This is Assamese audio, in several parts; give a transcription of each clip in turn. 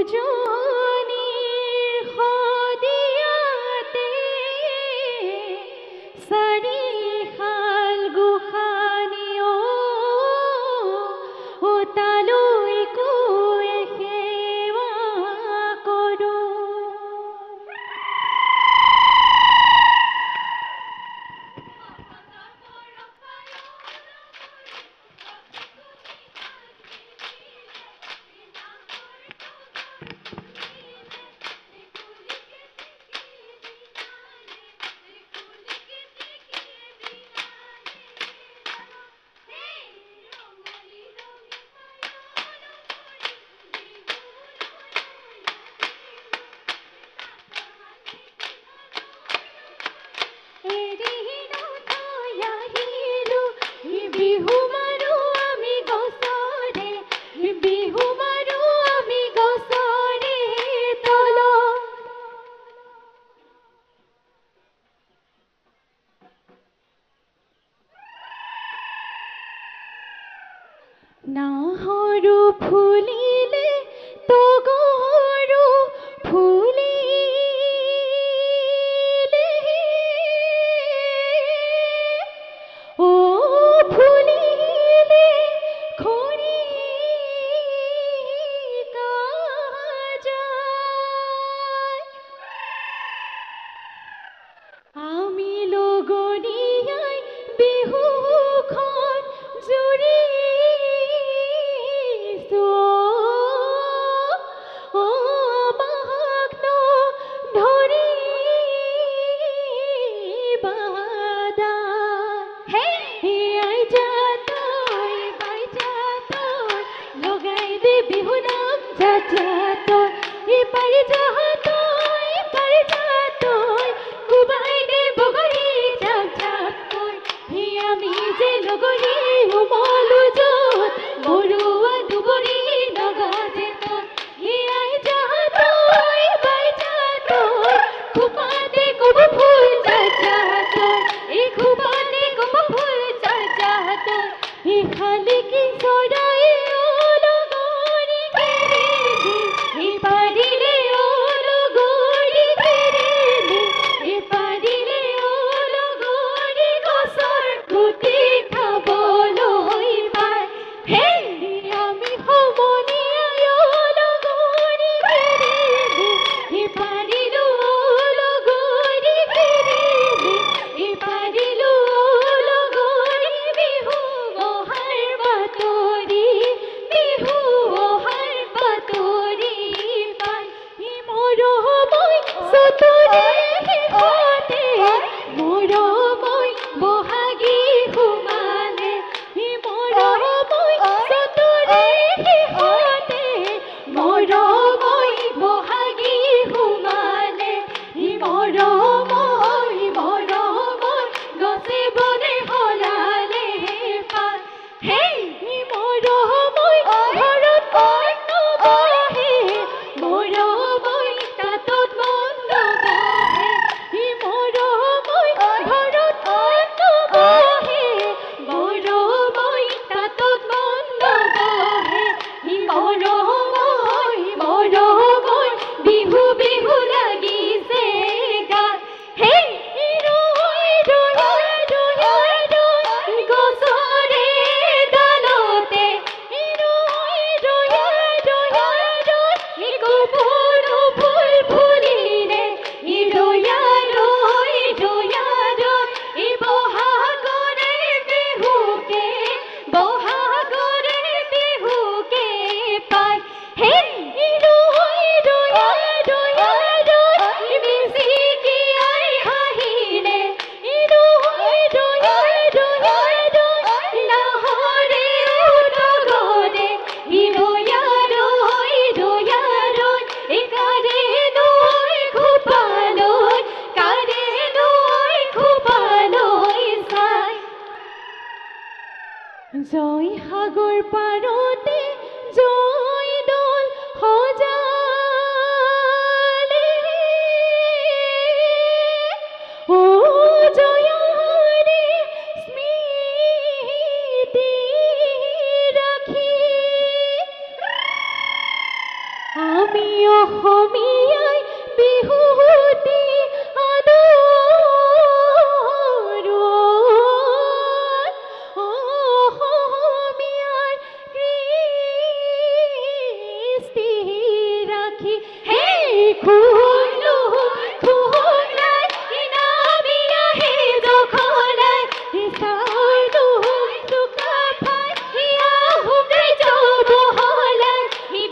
উজনিৰ শদিয়াতে চাৰিশাল গোসানী ও তালৈ কৈ সেৱা কৰোঁ। নাহৰু ফুলিলে তগৰু ফুলিলে ও ফুলিলে খৰিকা যায় আমি লগৰীয়াই বিহুখন জুৰি জয় সাগৰ পাৰতে জয় দল সজালে ও জয়ৰে স্মৃতি ৰাখি আমি অসমীয়াই বিহুতি আদৰো অসমীয়াৰ কৃষ্টি ৰাখি হেই খুলো খুলাই ইনামিয়া হে জখলাই চাউলো চুকা ফাই হিয়া হুমৰাই যাব হলাই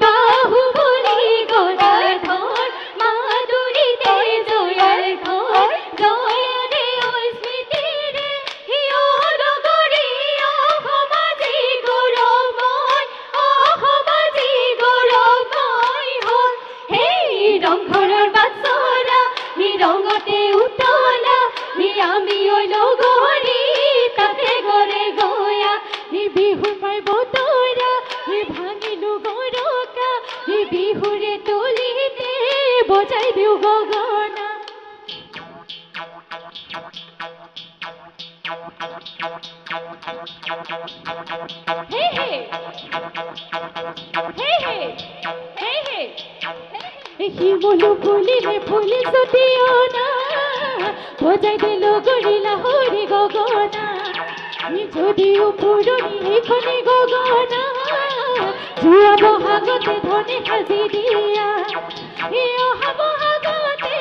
বাহু বলি গলাৰ ধৰ মাধুৰীতে জয়াৰ ঘৰ জয়ৰে স্মৃতিৰে হিয় নগৰী অসমাজী গৌৰৱময় অসমাজী গৌৰৱময় হ'ল সেই ৰংঘৰৰ বাটচৰা ৰঙতে উতলা আমি ঐ লগৰী তাতে গৰে গয়া বিহু পাই বতৰা ভাঙিলো গৰকা বিহুৰে তলিতে বজাই দিওঁ গগনা হে হে হে হে হে হে শিমলু ফুলিলে ফুলি চটিয়না বজাই দিলো গৰিলা হৰি গগনা যদিও পুৰণি সেইখনি গগনা যোৱা বহাগতে ধনে সাজি দিয়া অহা বহাগতে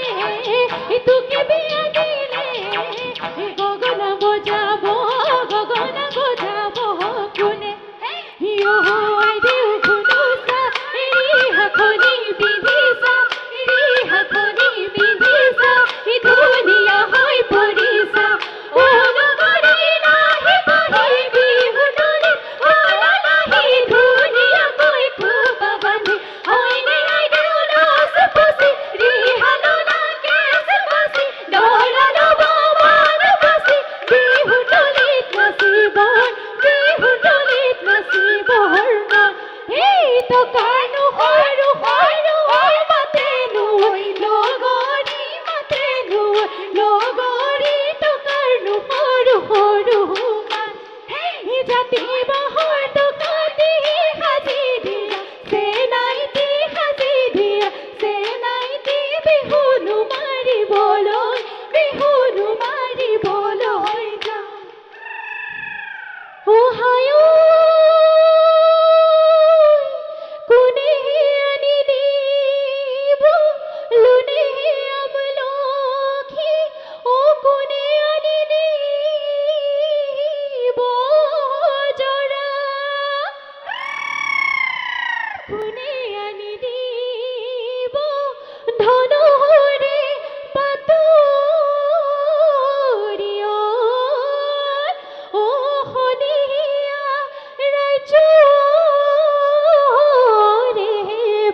তোকে বিয়া দিলে গগনা বজাব কোনে আই দেউ খুনুচা ৰিহাখনি বিধিছা ধুনীয়া হৈ পৰিছা অ নগৰী নাহি পাহি বিহু তলি নাহি ধুনীয়াকৈ খোপা বান্ধি অইনে আই দেউ নাচ পচি ৰিহালো নাকে পাচি দৰা ল'ব মান পাচি বিহু তলিত নাচিবৰ এই টকানো সৰু সৰু মাতেনো লগৰী মাতেনো লগৰী টকাৰনো সৰু সৰু জাতি বাহৰ টকা দি সাজি দিয়া চেনাইটি সাজি দিয়া চেনাইটি বিহুনো মাৰিবলৈ যা অহায় কোনে আনি দিব লুনে আমলখি ও কোনে আনি দিব জৰা কোনে আনি দিব ধনৰে পাতৰিয় ও সদিয়া ৰাজ্যৰে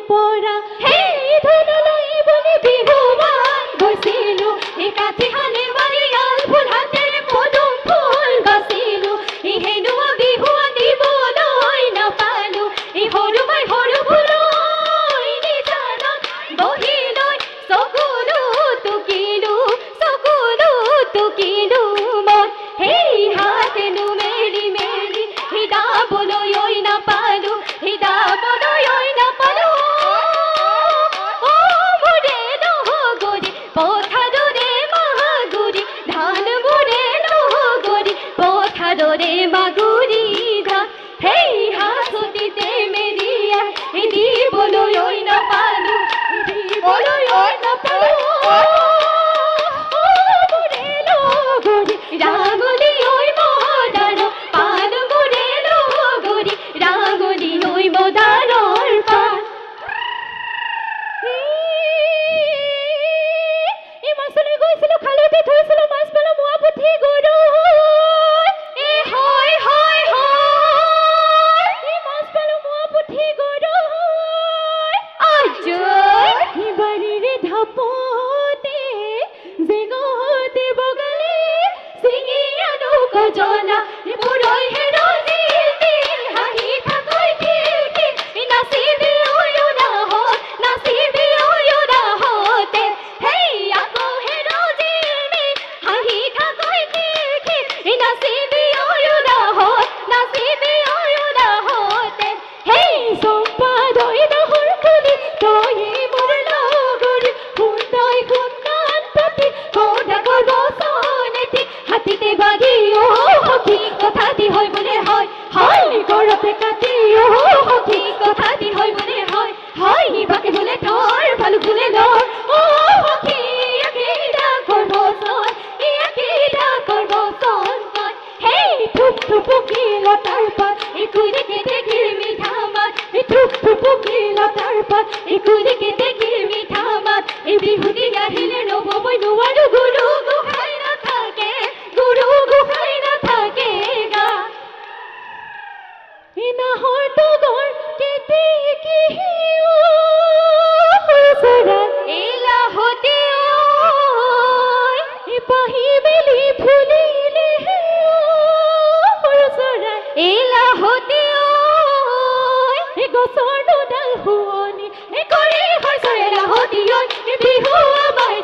পৰা হেই ধনলৈ বুলি বিহুৱান গৈছিলো কাঠিখানে মাৰিয়াল ফুল হাতেৰে পদুম ফুল বাচিলো হেনুৱা বিহুৱান দিবলৈ নাপালো সৰু মাই সৰু ফুলৈ নিজানত বহি লৈ চকুলো টুকিলো মই সেই হাতেনো মেলি মেলি হিদাবলৈ নাপালো মোৰে নহগৰি পথাৰৰে মাগুৰি ধান মোৰে নহগৰি পথাৰৰে মাগুৰি ধান সেই হাঁচতিতে মেৰিয়া দিবলৈ নাপালো ৰাগলি ঐ মদাৰ পান মোৰে লগৰী ৰাগলি ঐ মদাৰৰ পান এই মাছলৈ গৈছিলো খালতে থৈছিলো মাছ পালো মোৱা পুঠি গৰৈ হয় লাহৰ তগৰ কেতি কি চৰা এলাহতে পাহি মেলি ফুলিলে চৰা এলাহতে গছৰ দুডাল শুৱনি কৰি হৈছে এলাহতি বিহু আমাৰ